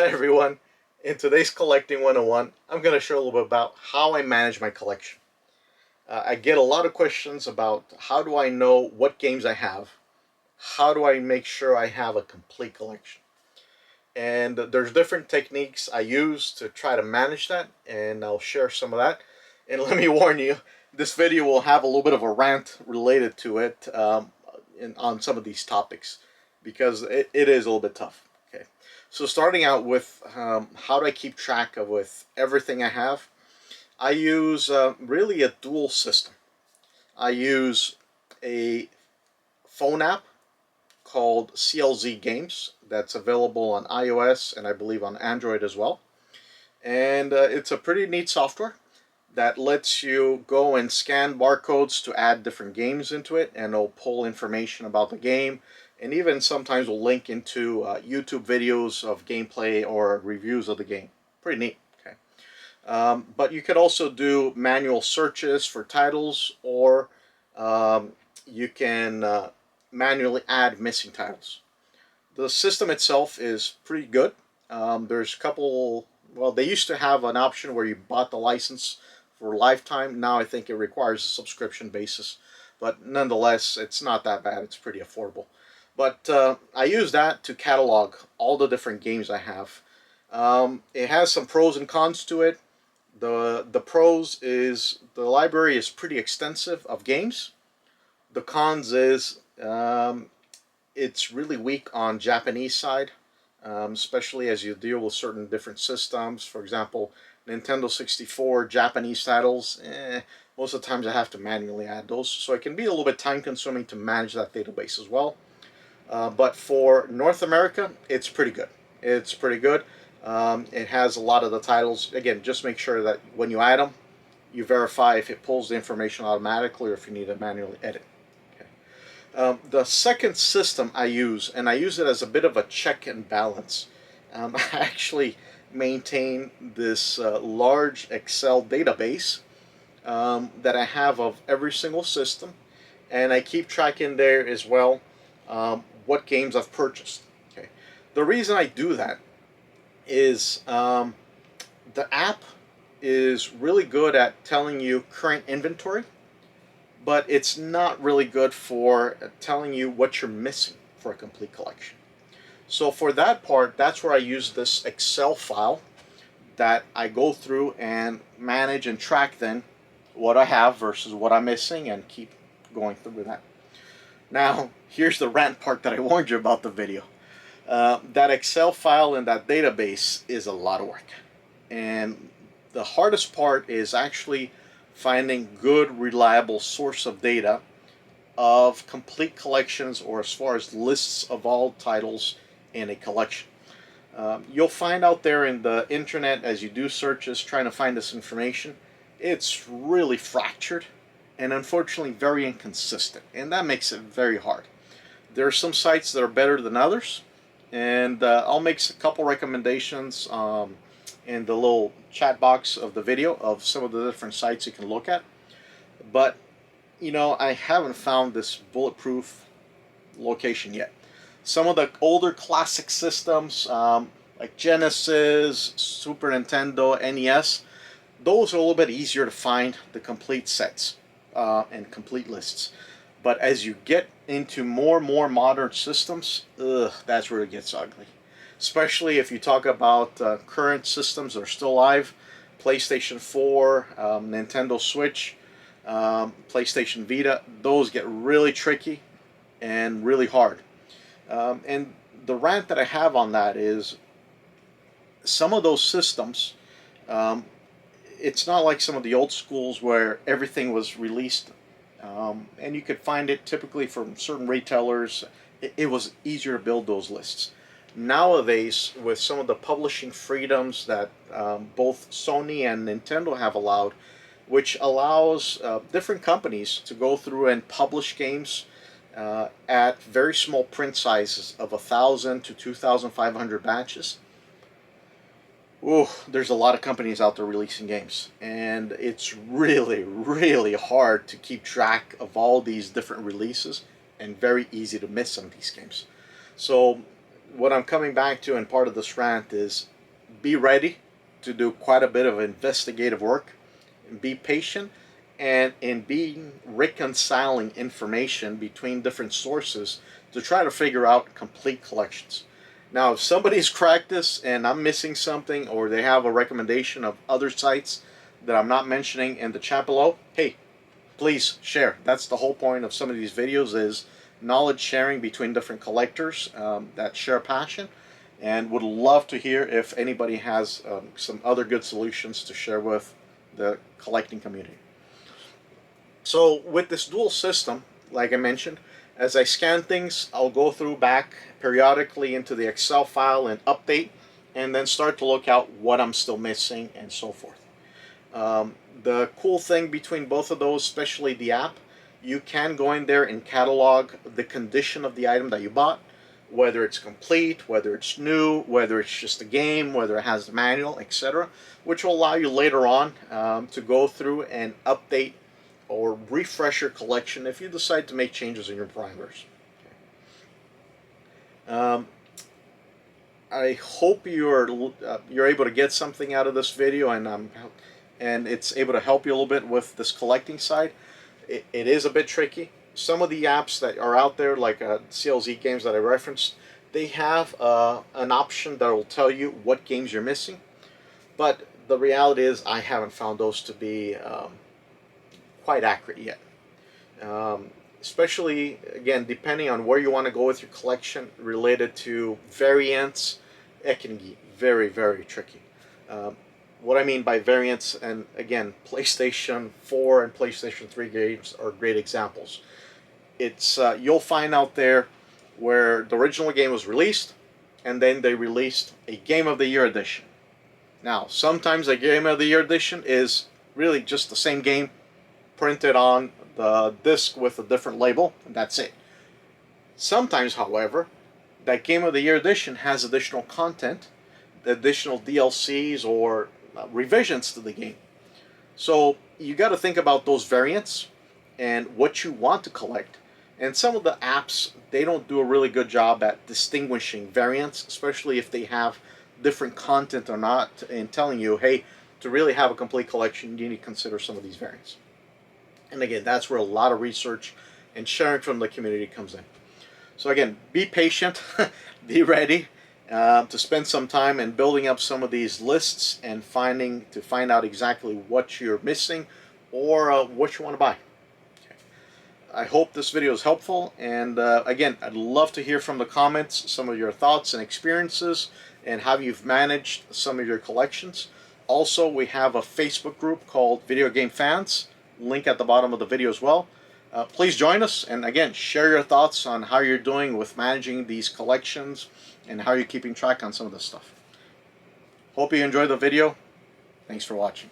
Hi everyone. In today's Collecting 101, I'm going to show a little bit about how I manage my collection. I get a lot of questions about how do I know what games I have? How do I make sure I have a complete collection? And there's different techniques I use to try to manage that, and I'll share some of that. And let me warn you, this video will have a little bit of a rant related to it on some of these topics because it is a little bit tough. Okay, so starting out with how do I keep track of with everything I have? I use really a dual system. I use a phone app called CLZ Games that's available on iOS and I believe on Android as well. And it's a pretty neat software that lets you go and scan barcodes to add different games into it, and it'll pull information about the game, and even sometimes will link into YouTube videos of gameplay or reviews of the game. Pretty neat. Okay, but you could also do manual searches for titles, or you can manually add missing titles. The system itself is pretty good. There's a couple. Well, they used to have an option where you bought the license for lifetime. Now I think it requires a subscription basis, but nonetheless, it's not that bad. It's pretty affordable. But I use that to catalog all the different games I have. It has some pros and cons to it. The pros is the library is pretty extensive of games. The cons is it's really weak on Japanese side, especially as you deal with certain different systems. For example, Nintendo 64 Japanese titles, most of the times I have to manually add those, so it can be a little bit time consuming to manage that database as well. But for North America, it's pretty good. It's pretty good. It has a lot of the titles. Again, just make sure that when you add them, you verify if it pulls the information automatically or if you need to manually edit. The second system I use, and I use it as a bit of a check and balance, I actually maintain this large Excel database that I have of every single system, and I keep track in there as well what games I've purchased. Okay, the reason I do that is the app is really good at telling you current inventory, but it's not really good for telling you what you're missing for a complete collection. So for that part, that's where I use this Excel file that I go through and manage and track then what I have versus what I'm missing and keep going through that. Now, here's the rant part that I warned you about the video. That Excel file and that database is a lot of work. And the hardest part is actually finding good, reliable source of data of complete collections, or as far as lists of all titles in a collection. You'll find out there in the internet as you do searches trying to find this information, it's really fractured and unfortunately very inconsistent, and that makes it very hard. There are some sites that are better than others, and I'll make a couple recommendations in the little chat box of the video of some of the different sites you can look at. But you know, I haven't found this bulletproof location yet. Some of the older classic systems like Genesis, Super Nintendo, NES, those are a little bit easier to find the complete sets and complete lists. But as you get into more and more modern systems, that's where it gets ugly. Especially if you talk about current systems that are still live, PlayStation 4, Nintendo Switch, PlayStation Vita, those get really tricky and really hard. And the rant that I have on that is some of those systems, it's not like some of the old schools where everything was released and you could find it typically from certain retailers. It was easier to build those lists. Nowadays, with some of the publishing freedoms that both Sony and Nintendo have allowed, which allows different companies to go through and publish games at very small print sizes of 1,000 to 2,500 batches. Ooh, there's a lot of companies out there releasing games, and it's really, really hard to keep track of all these different releases, and very easy to miss some of these games. So what I'm coming back to in part of this rant is be ready to do quite a bit of investigative work, and be patient, and in being reconciling information between different sources to try to figure out complete collections. Now, if somebody's cracked this and I'm missing something, or they have a recommendation of other sites that I'm not mentioning in the chat below, hey, please share. That's the whole point of some of these videos, is knowledge sharing between different collectors that share passion, and would love to hear if anybody has some other good solutions to share with the collecting community. So with this dual system, like I mentioned, as I scan things, I'll go through back periodically into the Excel file and update, and then start to look out what I'm still missing and so forth. The cool thing between both of those, especially the app, you can go in there and catalog the condition of the item that you bought, whether it's complete, whether it's new, whether it's just a game, whether it has the manual, etc., which will allow you later on to go through and update or refresh your collection if you decide to make changes in your parameters. I hope you're able to get something out of this video, and it's able to help you a little bit with this collecting side. It is a bit tricky. Some of the apps that are out there, like CLZ Games that I referenced, they have an option that will tell you what games you're missing. But the reality is I haven't found those to be quite accurate yet. Especially, again, depending on where you want to go with your collection related to variants, it can be very, very tricky. What I mean by variants, and again, PlayStation 4 and PlayStation 3 games are great examples. It's you'll find out there where the original game was released, and then they released a Game of the Year edition. Now, sometimes a Game of the Year edition is really just the same game printed on the disc with a different label, and that's it. Sometimes, however, that Game of the Year edition has additional content, additional DLCs, or revisions to the game. So you got to think about those variants and what you want to collect. And some of the apps, they don't do a really good job at distinguishing variants, especially if they have different content or not, and telling you, hey, to really have a complete collection, you need to consider some of these variants. And again, that's where a lot of research and sharing from the community comes in. So again, be patient, be ready to spend some time in building up some of these lists and find out exactly what you're missing or what you want to buy. Okay. I hope this video is helpful, and again, I'd love to hear from the comments some of your thoughts and experiences and how you've managed some of your collections. Also, we have a Facebook group called Video Game Fans. Link at the bottom of the video as well. Please join us, and again, share your thoughts on how you're doing with managing these collections and how you're keeping track on some of this stuff. Hope you enjoyed the video. Thanks for watching.